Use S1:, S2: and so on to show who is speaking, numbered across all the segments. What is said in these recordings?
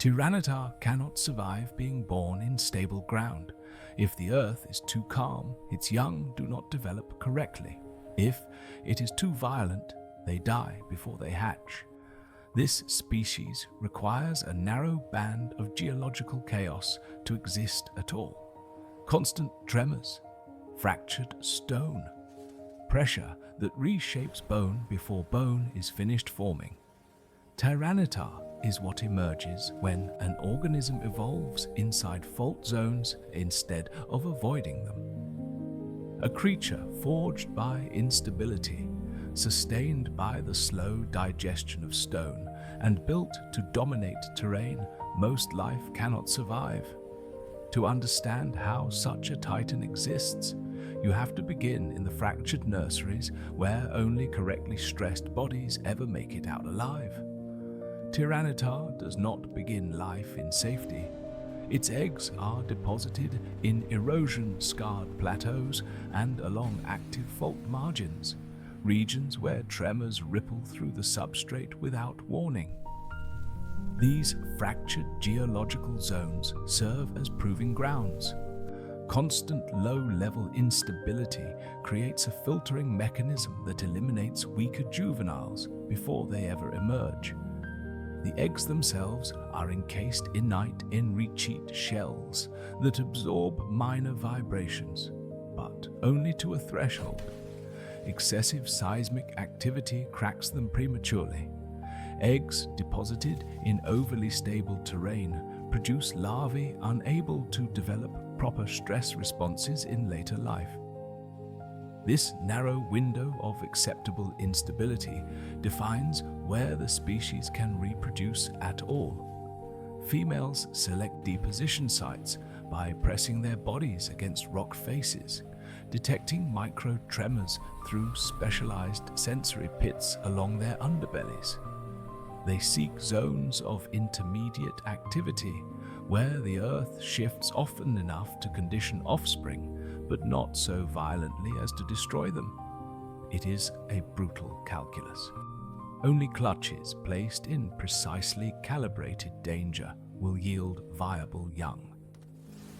S1: Tyranitar cannot survive being born in stable ground. If the earth is too calm, its young do not develop correctly. If it is too violent, they die before they hatch. This species requires a narrow band of geological chaos to exist at all. Constant tremors, fractured stone, pressure that reshapes bone before bone is finished forming. Tyranitar is what emerges when an organism evolves inside fault zones instead of avoiding them. A creature forged by instability, sustained by the slow digestion of stone, and built to dominate terrain most life cannot survive. To understand how such a titan exists, you have to begin in the fractured nurseries where only correctly stressed bodies ever make it out alive. Tyranitar does not begin life in safety. Its eggs are deposited in erosion-scarred plateaus and along active fault margins, regions where tremors ripple through the substrate without warning. These fractured geological zones serve as proving grounds. Constant low-level instability creates a filtering mechanism that eliminates weaker juveniles before they ever emerge. The eggs themselves are encased innate in reshaped shells that absorb minor vibrations, but only to a threshold. Excessive seismic activity cracks them prematurely. Eggs deposited in overly stable terrain produce larvae unable to develop proper stress responses in later life. This narrow window of acceptable instability defines where the species can reproduce at all. Females select deposition sites by pressing their bodies against rock faces, detecting micro-tremors through specialized sensory pits along their underbellies. They seek zones of intermediate activity where the earth shifts often enough to condition offspring, but not so violently as to destroy them. It is a brutal calculus. Only clutches placed in precisely calibrated danger will yield viable young.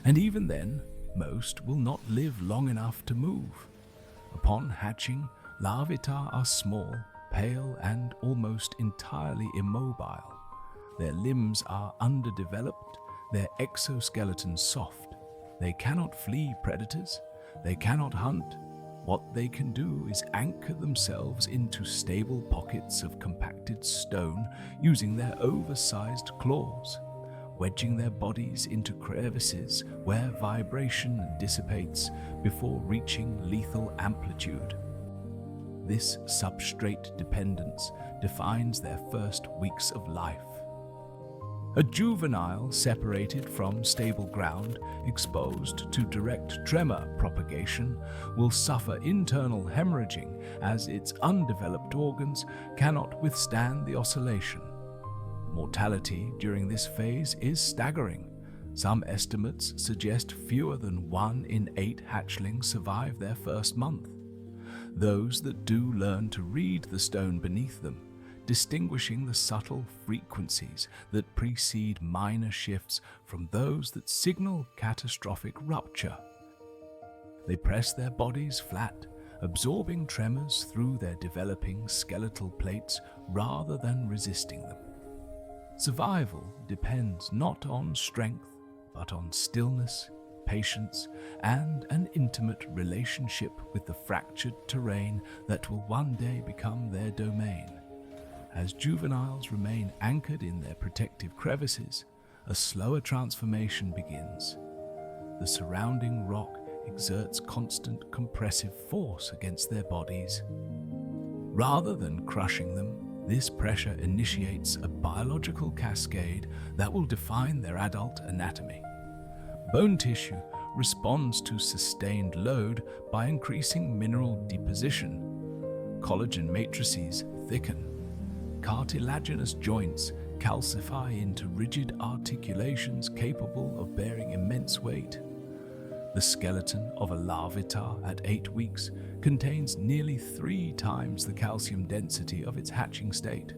S1: And even then, most will not live long enough to move. Upon hatching, Larvitar are small, pale, and almost entirely immobile. Their limbs are underdeveloped, their exoskeleton soft. They cannot flee predators, they cannot hunt. What they can do is anchor themselves into stable pockets of compacted stone using their oversized claws, wedging their bodies into crevices where vibration dissipates before reaching lethal amplitude. This substrate dependence defines their first weeks of life. A juvenile separated from stable ground, exposed to direct tremor propagation, will suffer internal hemorrhaging as its undeveloped organs cannot withstand the oscillation. Mortality during this phase is staggering. Some estimates suggest fewer than 1 in 8 hatchlings survive their first month. Those that do learn to read the stone beneath them, distinguishing the subtle frequencies that precede minor shifts from those that signal catastrophic rupture. They press their bodies flat, absorbing tremors through their developing skeletal plates rather than resisting them. Survival depends not on strength, but on stillness, patience, and an intimate relationship with the fractured terrain that will one day become their domain. As juveniles remain anchored in their protective crevices, a slower transformation begins. The surrounding rock exerts constant compressive force against their bodies. Rather than crushing them, this pressure initiates a biological cascade that will define their adult anatomy. Bone tissue responds to sustained load by increasing mineral deposition. Collagen matrices thicken. Cartilaginous joints calcify into rigid articulations capable of bearing immense weight. The skeleton of a Larvitar at 8 weeks contains nearly 3 times the calcium density of its hatching state.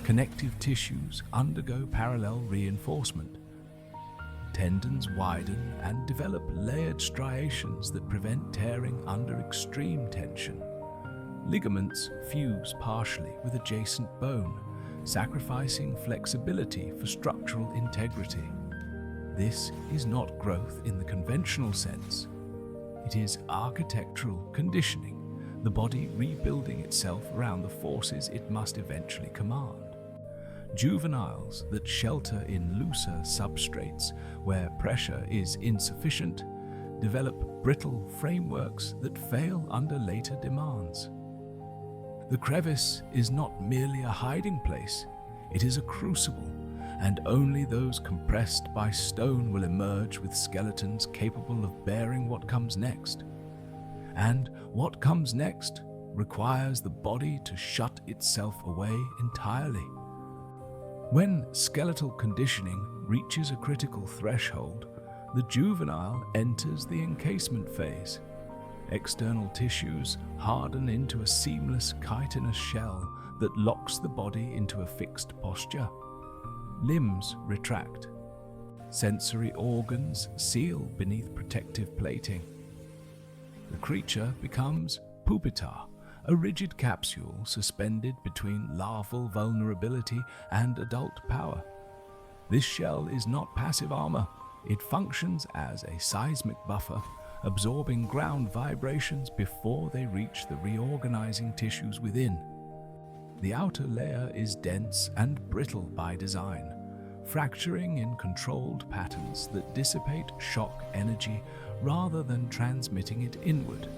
S1: Connective tissues undergo parallel reinforcement. Tendons widen and develop layered striations that prevent tearing under extreme tension. Ligaments fuse partially with adjacent bone, sacrificing flexibility for structural integrity. This is not growth in the conventional sense. It is architectural conditioning, the body rebuilding itself around the forces it must eventually command. Juveniles that shelter in looser substrates where pressure is insufficient develop brittle frameworks that fail under later demands. The crevice is not merely a hiding place, it is a crucible, and only those compressed by stone will emerge with skeletons capable of bearing what comes next. And what comes next requires the body to shut itself away entirely. When skeletal conditioning reaches a critical threshold, the juvenile enters the encasement phase. External tissues harden into a seamless chitinous shell that locks the body into a fixed posture. Limbs retract. Sensory organs seal beneath protective plating. The creature becomes pupitar, a rigid capsule suspended between larval vulnerability and adult power. This shell is not passive armor. It functions as a seismic buffer, absorbing ground vibrations before they reach the reorganizing tissues within. The outer layer is dense and brittle by design, fracturing in controlled patterns that dissipate shock energy rather than transmitting it inward.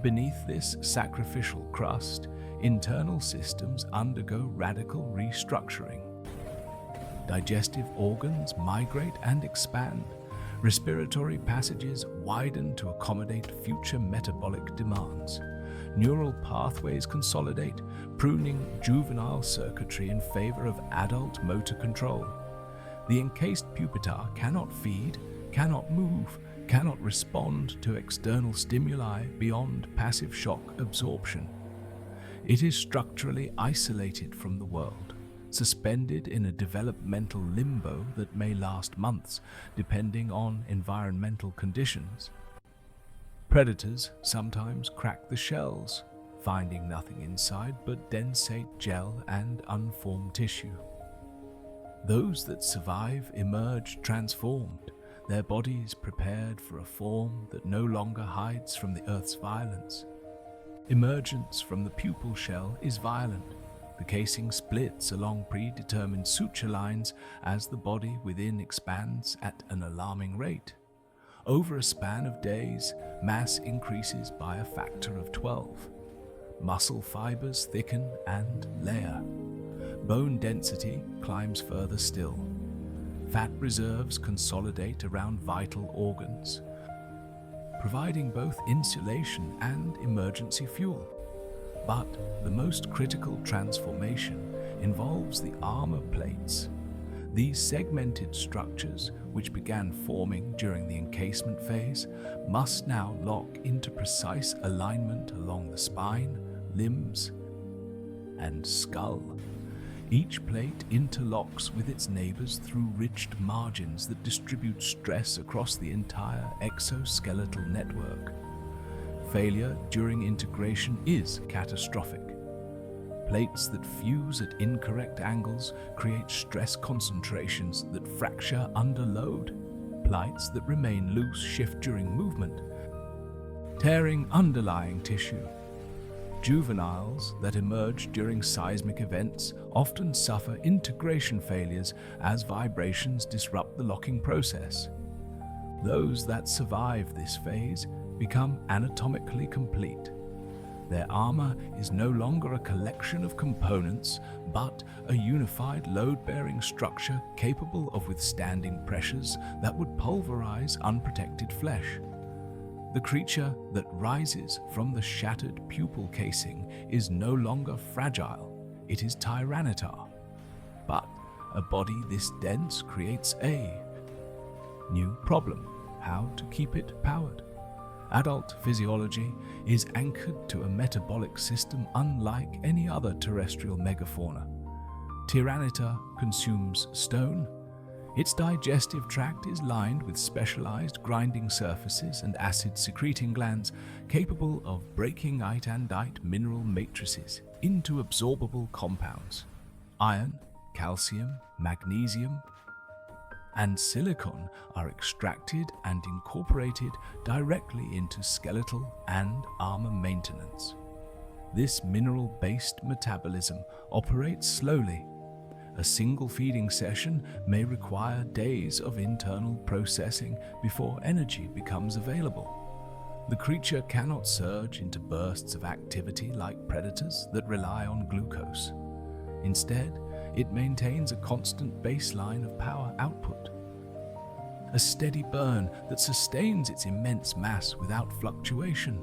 S1: Beneath this sacrificial crust, internal systems undergo radical restructuring. Digestive organs migrate and expand. Respiratory passages widen to accommodate future metabolic demands. Neural pathways consolidate, pruning juvenile circuitry in favor of adult motor control. The encased pupitar cannot feed, cannot move, cannot respond to external stimuli beyond passive shock absorption. It is structurally isolated from the world, suspended in a developmental limbo that may last months, depending on environmental conditions. Predators sometimes crack the shells, finding nothing inside but densate gel and unformed tissue. Those that survive emerge transformed, their bodies prepared for a form that no longer hides from the Earth's violence. Emergence from the pupal shell is violent. The casing splits along predetermined suture lines as the body within expands at an alarming rate. Over a span of days, mass increases by a factor of 12. Muscle fibers thicken and layer. Bone density climbs further still. Fat reserves consolidate around vital organs, providing both insulation and emergency fuel. But the most critical transformation involves the armor plates. These segmented structures, which began forming during the encasement phase, must now lock into precise alignment along the spine, limbs, and skull. Each plate interlocks with its neighbors through ridged margins that distribute stress across the entire exoskeletal network. Failure during integration is catastrophic. Plates that fuse at incorrect angles create stress concentrations that fracture under load. Plates that remain loose shift during movement, tearing underlying tissue. Juveniles that emerge during seismic events often suffer integration failures as vibrations disrupt the locking process. Those that survive this phase become anatomically complete. Their armor is no longer a collection of components, but a unified load-bearing structure capable of withstanding pressures that would pulverize unprotected flesh. The creature that rises from the shattered pupal casing is no longer fragile, it is Tyranitar. But a body this dense creates a new problem: how to keep it powered. Adult physiology is anchored to a metabolic system unlike any other terrestrial megafauna. Tyranitar consumes stone. Its digestive tract is lined with specialized grinding surfaces and acid-secreting glands capable of breaking itandite mineral matrices into absorbable compounds. Iron, calcium, magnesium, and silicon are extracted and incorporated directly into skeletal and armor maintenance. This mineral-based metabolism operates slowly. A single feeding session may require days of internal processing before energy becomes available. The creature cannot surge into bursts of activity like predators that rely on glucose. Instead, it maintains a constant baseline of power output, a steady burn that sustains its immense mass without fluctuation.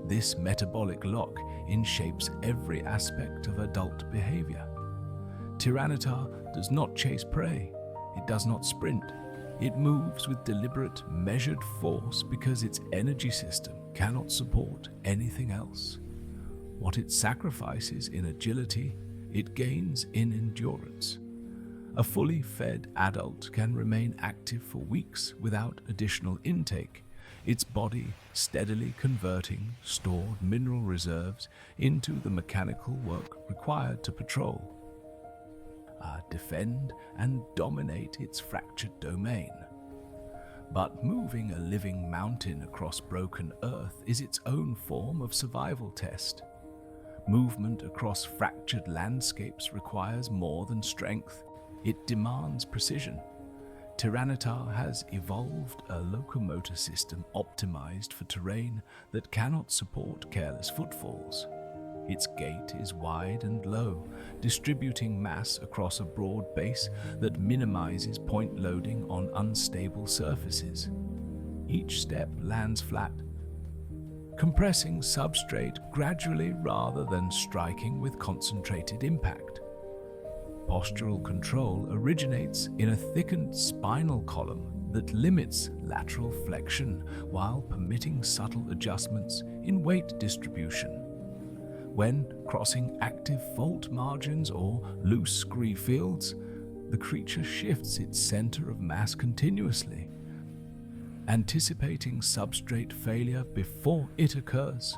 S1: This metabolic lock shapes every aspect of adult behavior. Tyranitar does not chase prey. It does not sprint. It moves with deliberate, measured force because its energy system cannot support anything else. What it sacrifices in agility, it gains in endurance. A fully fed adult can remain active for weeks without additional intake, its body steadily converting stored mineral reserves into the mechanical work required to patrol, defend, and dominate its fractured domain. But moving a living mountain across broken earth is its own form of survival test. Movement across fractured landscapes requires more than strength. It demands precision. Tyranitar has evolved a locomotor system optimized for terrain that cannot support careless footfalls. Its gait is wide and low, distributing mass across a broad base that minimizes point loading on unstable surfaces. Each step lands flat, compressing substrate gradually rather than striking with concentrated impact. Postural control originates in a thickened spinal column that limits lateral flexion while permitting subtle adjustments in weight distribution. When crossing active fault margins or loose scree fields, the creature shifts its center of mass continuously, anticipating substrate failure before it occurs.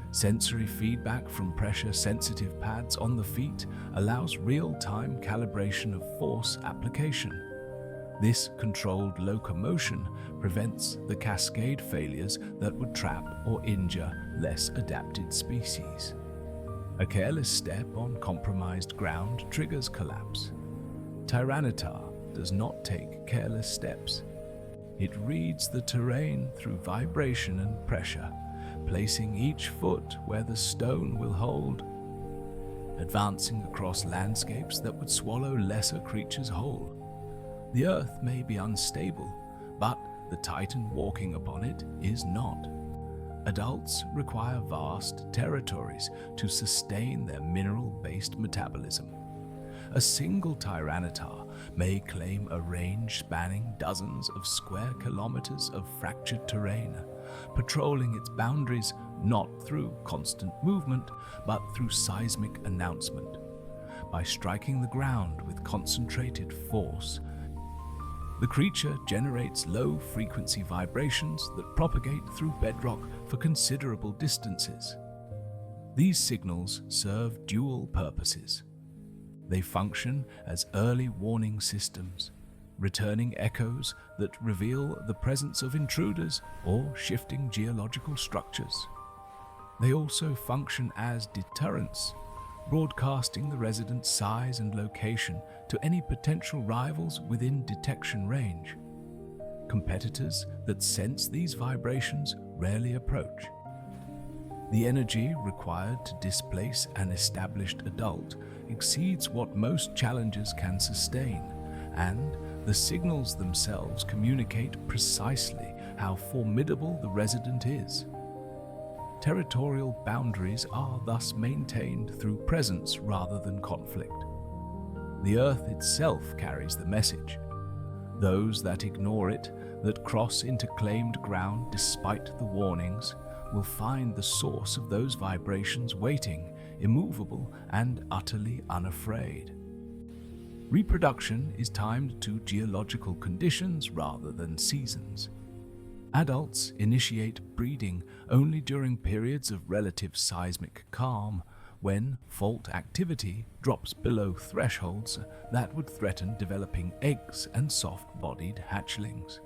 S1: Sensory feedback from pressure-sensitive pads on the feet allows real-time calibration of force application. This controlled locomotion prevents the cascade failures that would trap or injure less adapted species. A careless step on compromised ground triggers collapse. Tyranitar does not take careless steps. It reads the terrain through vibration and pressure, placing each foot where the stone will hold, advancing across landscapes that would swallow lesser creatures whole. The earth may be unstable, but the titan walking upon it is not. Adults require vast territories to sustain their mineral-based metabolism. A single Tyranitar may claim a range spanning dozens of square kilometers of fractured terrain, patrolling its boundaries not through constant movement, but through seismic announcement. By striking the ground with concentrated force, the creature generates low-frequency vibrations that propagate through bedrock for considerable distances. These signals serve dual purposes. They function as early warning systems, returning echoes that reveal the presence of intruders or shifting geological structures. They also function as deterrents, broadcasting the resident's size and location to any potential rivals within detection range. Competitors that sense these vibrations rarely approach. The energy required to displace an established adult exceeds what most challengers can sustain, and the signals themselves communicate precisely how formidable the resident is. Territorial boundaries are thus maintained through presence rather than conflict. The earth itself carries the message. Those that ignore it, that cross into claimed ground despite the warnings, will find the source of those vibrations waiting, immovable and utterly unafraid. Reproduction is timed to geological conditions rather than seasons. Adults initiate breeding only during periods of relative seismic calm, when fault activity drops below thresholds that would threaten developing eggs and soft-bodied hatchlings.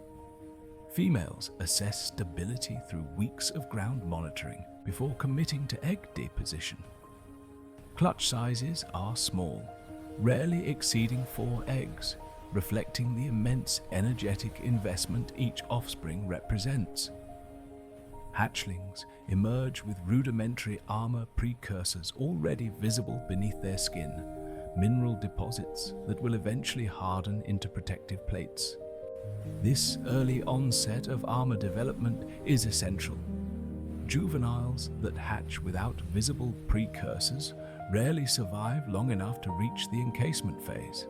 S1: Females assess stability through weeks of ground monitoring before committing to egg deposition. Clutch sizes are small, rarely exceeding 4 eggs, reflecting the immense energetic investment each offspring represents. Hatchlings emerge with rudimentary armor precursors already visible beneath their skin, mineral deposits that will eventually harden into protective plates. This early onset of armor development is essential. Juveniles that hatch without visible precursors rarely survive long enough to reach the encasement phase.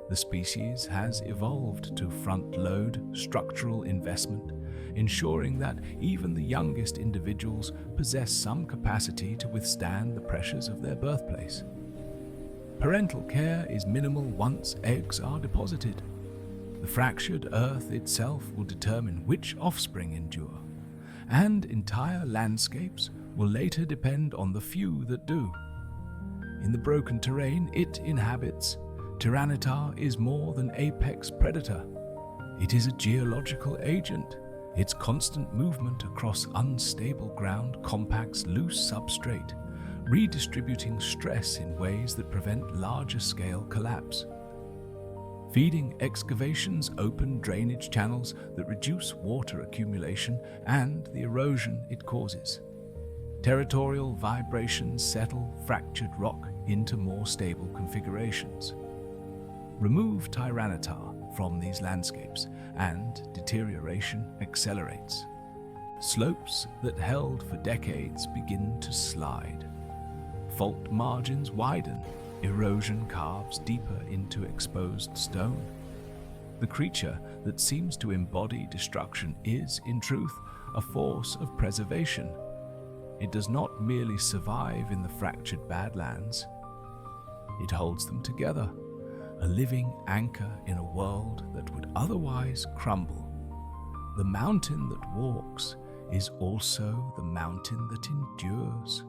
S1: The species has evolved to front-load structural investment, ensuring that even the youngest individuals possess some capacity to withstand the pressures of their birthplace. Parental care is minimal once eggs are deposited. The fractured earth itself will determine which offspring endure, and entire landscapes will later depend on the few that do. In the broken terrain it inhabits, Tyranitar is more than apex predator. It is a geological agent. Its constant movement across unstable ground compacts loose substrate, redistributing stress in ways that prevent larger-scale collapse. Feeding excavations open drainage channels that reduce water accumulation and the erosion it causes. Territorial vibrations settle fractured rock into more stable configurations. Remove Tyranitar from these landscapes and deterioration accelerates. Slopes that held for decades begin to slide. Fault margins widen. Erosion carves deeper into exposed stone. The creature that seems to embody destruction is, in truth, a force of preservation. It does not merely survive in the fractured Badlands. It holds them together, a living anchor in a world that would otherwise crumble. The mountain that walks is also the mountain that endures.